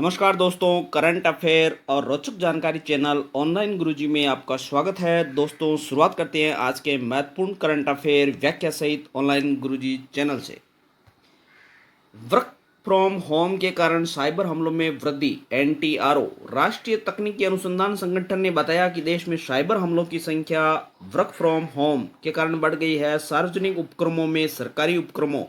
नमस्कार दोस्तों, current affair और रोचक जानकारी चैनल ऑनलाइन गुरुजी में आपका स्वागत है। दोस्तों, शुरुआत करते हैं आज के महत्वपूर्ण करंट अफेयर व्याख्या सहित ऑनलाइन गुरुजी चैनल से। वर्क फ्रॉम होम के कारण साइबर हमलों में वृद्धि। एनटीआरओ राष्ट्रीय तकनीकी अनुसंधान संगठन ने बताया कि देश में साइबर हमलों की संख्या वर्क फ्रॉम होम के कारण बढ़ गई है। सार्वजनिक उपक्रमों में सरकारी उपक्रमों,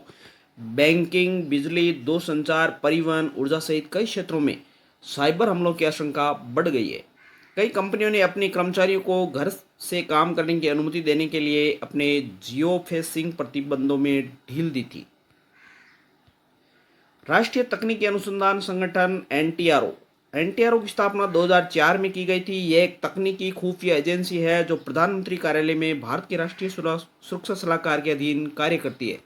बैंकिंग, बिजली, दूरसंचार, परिवहन, ऊर्जा सहित कई क्षेत्रों में साइबर हमलों की आशंका बढ़ गई है। कई कंपनियों ने अपने कर्मचारियों को घर से काम करने की अनुमति देने के लिए अपने जियो फेंसिंग प्रतिबंधों में ढील दी थी। राष्ट्रीय तकनीकी अनुसंधान संगठन एनटीआरओ की स्थापना 2004 में की गई थी। यह एक तकनीकी खुफिया एजेंसी है जो प्रधानमंत्री कार्यालय में भारत के राष्ट्रीय सुरक्षा सलाहकार के अधीन कार्य करती है।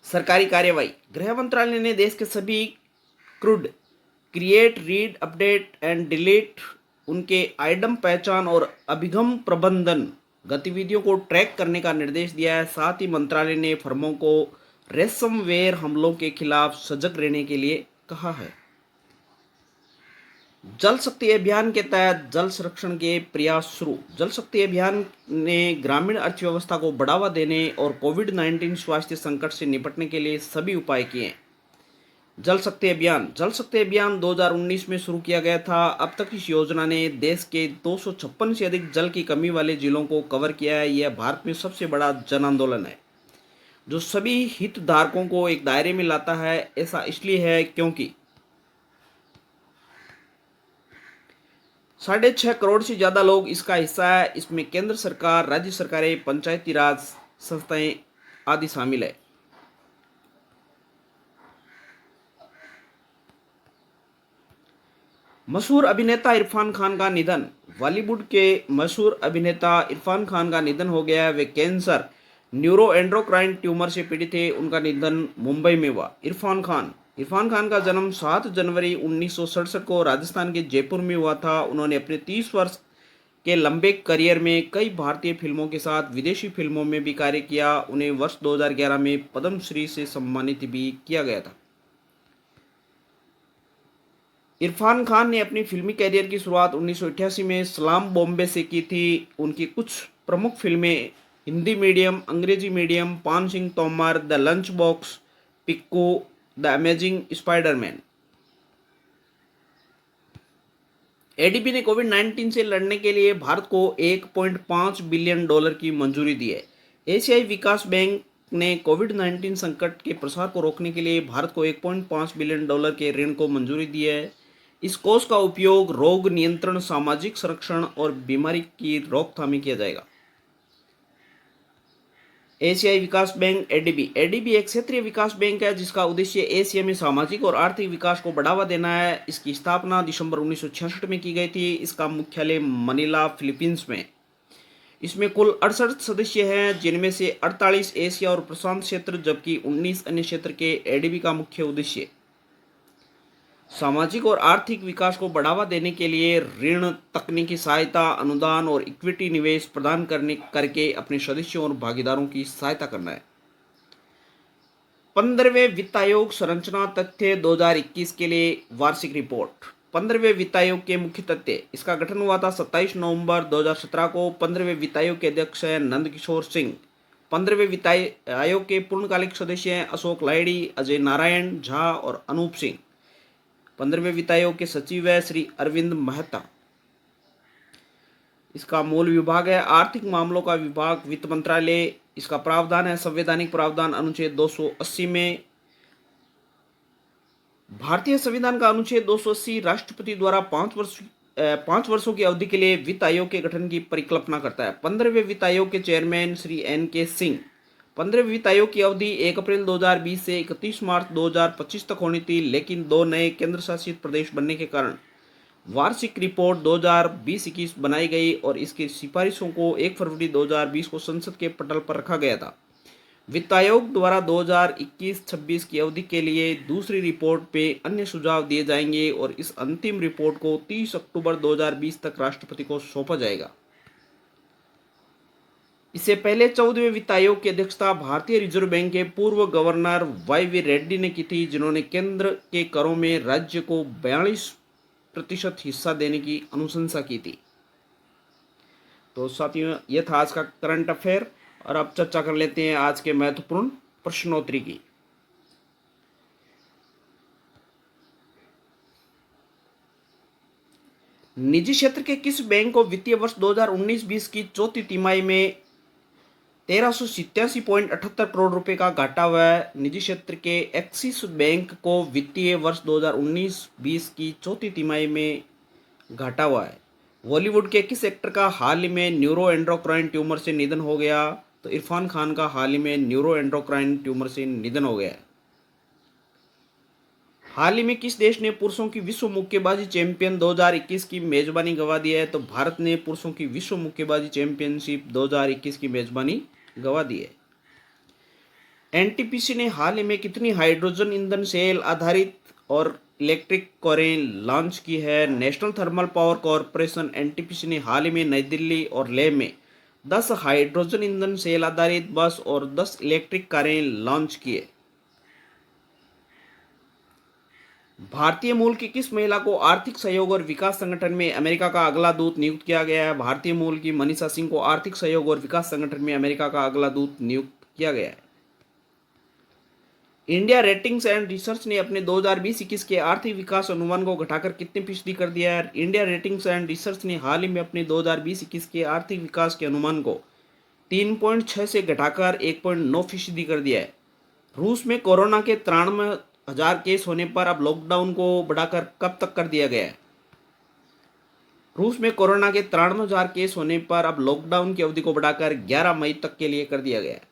सरकारी कार्यवाही। गृह मंत्रालय ने देश के सभी create, read, update and delete उनके आइटम पहचान और अभिगम प्रबंधन गतिविधियों को ट्रैक करने का निर्देश दिया है। साथ ही मंत्रालय ने फर्मों को रेसमवेयर हमलों के खिलाफ सजग रहने के लिए कहा है। जल शक्ति अभियान के तहत जल संरक्षण के प्रयास शुरू। जल शक्ति अभियान ने ग्रामीण अर्थव्यवस्था को बढ़ावा देने और कोविड-19 स्वास्थ्य संकट से निपटने के लिए सभी उपाय किए हैं। जल शक्ति अभियान 2019 में शुरू किया गया था। अब तक इस योजना ने देश के 256 से अधिक जल की कमी वाले जिलों को कवर किया है। यह भारत में सबसे बड़ा जन आंदोलन है जो सभी हितधारकों को एक दायरे में लाता है। ऐसा इसलिए है क्योंकि 6.5 करोड़ से ज्यादा लोग इसका हिस्सा है। इसमें केंद्र सरकार, राज्य सरकारें, पंचायती राज संस्थाएं आदि शामिल है। मशहूर अभिनेता इरफान खान का निधन। बॉलीवुड के मशहूर अभिनेता इरफान खान का निधन हो गया है। वे कैंसर, न्यूरोएंडोक्राइन ट्यूमर से पीड़ित थे। उनका निधन मुंबई में हुआ। इरफान खान का जन्म 7 जनवरी 1967 को राजस्थान के जयपुर में हुआ था। उन्होंने अपने 30 वर्ष के लंबे करियर में कई भारतीय फिल्मों के साथ विदेशी फिल्मों में भी कार्य किया। उन्हें वर्ष 2011 में पद्मश्री से सम्मानित भी किया गया था। इरफान खान ने अपनी फिल्मी कैरियर की शुरुआत 1988 में सलाम बॉम्बे से की थी। उनकी कुछ प्रमुख फिल्में Hindi medium, Angrezi medium, Paan Singh Tomar, the lunch box, Piku, the amazing Spiderman. ADB ने कोविड-19 से लड़ने के लिए भारत को $1.5 बिलियन की मंजूरी दी है। एशियाई विकास बैंक ने कोविड-19 संकट के प्रसार को रोकने के लिए भारत को $1.5 बिलियन के ऋण को मंजूरी दी है। इस कोष का उपयोग रोग नियंत्रण, सामाजिक संरक्षण और बीमारी की रोकथाम में किया जाएगा। एशियाई विकास बैंक एडीबी एक क्षेत्रीय विकास बैंक है जिसका उद्देश्य एशिया में सामाजिक और आर्थिक विकास को बढ़ावा देना है। इसकी स्थापना दिसंबर 1966 में की गई थी। इसका मुख्यालय मनीला, फिलीपींस में। इसमें कुल 68 सदस्य हैं जिनमें से 48 एशिया और प्रशांत क्षेत्र जबकि 19 अन्य क्षेत्र के। एडीबी का मुख्य उद्देश्य सामाजिक और आर्थिक विकास को बढ़ावा देने के लिए ऋण, तकनीकी सहायता, अनुदान और इक्विटी निवेश प्रदान करके अपने सदस्यों और भागीदारों की सहायता करना है। 15वें वित्त आयोग संरचना तथ्य 2021 के लिए वार्षिक रिपोर्ट। 15वें वित्त आयोग के मुख्य तथ्य। इसका गठन हुआ था 27 नवंबर 2017 को। 15वें वित्त आयोग के अध्यक्ष हैं नंद किशोर सिंह। 15वें वित्त आयोग के पूर्णकालिक सदस्य हैं अशोक लाहिड़ी, अजय नारायण झा और अनूप सिंह। 15वें वित्त आयोग के सचिव है श्री अरविंद मेहता। इसका मूल विभाग है आर्थिक मामलों का विभाग, वित्त मंत्रालय। इसका प्रावधान है संवैधानिक प्रावधान अनुच्छेद 280 में। भारतीय संविधान का अनुच्छेद 280 राष्ट्रपति द्वारा 5 वर्षों की अवधि के लिए वित्त आयोग के गठन की परिकल्पना करता है। 15वें वित्त आयोग के चेयरमैन श्री NK सिंह। 15वें वित्त आयोग की अवधि 1 अप्रैल 2020 से 31 मार्च 2025 तक होनी थी, लेकिन 2 नए केंद्र शासित प्रदेश बनने के कारण वार्षिक रिपोर्ट 2020-21 बनाई गई और इसकी सिफारिशों को 1 फरवरी 2020 को संसद के पटल पर रखा गया था। वित्त आयोग द्वारा 2021-26 की अवधि के लिए दूसरी रिपोर्ट पे अन्य सुझाव दिए जाएंगे और इस अंतिम रिपोर्ट को 30 अक्टूबर 2020 तक राष्ट्रपति को सौंपा जाएगा। इससे पहले 14वें वित्त आयोग की अध्यक्षता भारतीय रिजर्व बैंक के पूर्व गवर्नर YV रेड्डी ने की थी, जिन्होंने केंद्र के करों में राज्य को 42% हिस्सा देने की अनुशंसा की थी। तो साथियों, यह था आज का करंट अफेयर और अब चर्चा कर लेते हैं आज के महत्वपूर्ण प्रश्नोत्तरी की। निजी क्षेत्र के किस बैंक को वित्तीय वर्ष 2019-20 की चौथी तिमाही में 1387.78 करोड़ रुपए का घाटा हुआ है? निजी क्षेत्र के एक्सिस बैंक को वित्तीय वर्ष 2019-20 की चौथी तिमाही में घाटा हुआ है। बॉलीवुड के किस एक्टर का हाल ही में न्यूरो एंडोक्राइन ट्यूमर से निधन हो गया? तो इरफान खान का हाल ही में न्यूरो एंडोक्राइन ट्यूमर से निधन हो गया है। हाल ही में किस देश ने पुरुषों की विश्व मुक्केबाजी चैंपियन 2021 की मेजबानी गंवा दी है? तो भारत ने पुरुषों की विश्व मुक्केबाजी चैंपियनशिप 2021 की मेजबानी गंवा दी है। एनटीपीसी ने हाल ही में कितनी हाइड्रोजन ईंधन सेल आधारित और इलेक्ट्रिक कारें लॉन्च की है? National thermal power corporation NTPC ने हाल ही में नई दिल्ली और लेह में 10 हाइड्रोजन ईंधन सेल आधारित बस और 10 इलेक्ट्रिक कारें लॉन्च की है। भारतीय मूल की किस महिला को आर्थिक सहयोग और विकास संगठन में अमेरिका का अगला दूत नियुक्त किया गया है? भारतीय मूल की मनीषा सिंह को आर्थिक सहयोग और विकास संगठन में अमेरिका का अगला दूत नियुक्त किया गया है। इंडिया रेटिंग्स एंड रिसर्च ने अपने 2020-21 के आर्थिक विकास अनुमान को घटाकर कितने फीसदी कर दिया है? इंडिया रेटिंग्स एंड रिसर्च ने हाल ही में अपने 2020-21 के आर्थिक विकास के अनुमान को 3.6 से घटाकर 1.9% कर दिया है। रूस में कोरोना के 93,000 केस होने पर अब लॉकडाउन को बढ़ाकर कब तक कर दिया गया है? रूस में कोरोना के 93,000 केस होने पर अब लॉकडाउन की अवधि को बढ़ाकर 11 मई तक के लिए कर दिया गया है।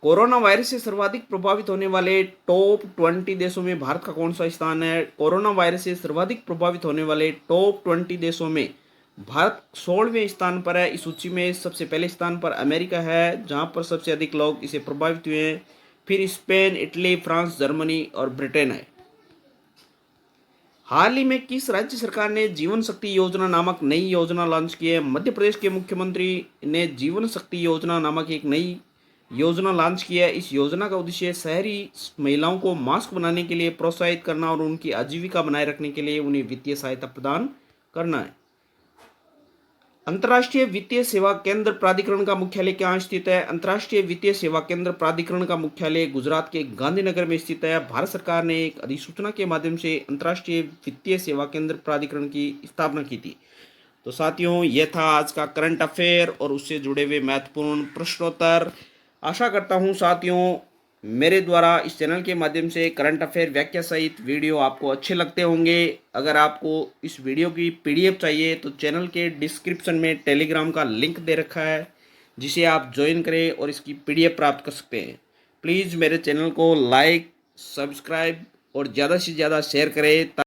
कोरोना वायरस से सर्वाधिक प्रभावित होने वाले टॉप 20 देशों में भारत का कौन सा स्थान है? कोरोना वायरस से सर्वाधिक प्रभावित होने वाले टॉप 20 देशों में भारत 16वें स्थान पर है। इस सूची में सबसे पहले स्थान पर अमेरिका है, जहां पर सबसे अधिक लोग इसे प्रभावित हुए हैं। फिर स्पेन, इटली, फ्रांस, जर्मनी और ब्रिटेन है। हाल ही में किस राज्य सरकार ने जीवन शक्ति योजना नामक नई योजना लॉन्च की है? मध्य प्रदेश के मुख्यमंत्री ने जीवन शक्ति योजना नामक एक नई योजना लॉन्च की है। इस योजना का उद्देश्य शहरी महिलाओं को मास्क बनाने के लिए प्रोत्साहित करना और उनकी आजीविका बनाए रखने के लिए उन्हें वित्तीय सहायता प्रदान करना है। अंतर्राष्ट्रीय वित्तीय सेवा केंद्र प्राधिकरण का मुख्यालय कहाँ स्थित है? अंतर्राष्ट्रीय वित्तीय सेवा केंद्र प्राधिकरण का मुख्यालय गुजरात के गांधीनगर में स्थित है। भारत सरकार ने एक अधिसूचना के माध्यम से अंतर्राष्ट्रीय वित्तीय सेवा केंद्र प्राधिकरण की स्थापना की थी। तो साथियों, यह था आज का करंट अफेयर और उससे जुड़े हुए महत्वपूर्ण प्रश्नोत्तर। आशा करता हूं साथियों, मेरे द्वारा इस चैनल के माध्यम से करंट अफेयर व्याख्या सहित वीडियो आपको अच्छे लगते होंगे। अगर आपको इस वीडियो की PDF चाहिए तो चैनल के डिस्क्रिप्शन में टेलीग्राम का लिंक दे रखा है, जिसे आप ज्वाइन करें और इसकी PDF प्राप्त कर सकते हैं। प्लीज़ मेरे चैनल को लाइक, सब्सक्राइब और ज़्यादा से ज़्यादा शेयर करें।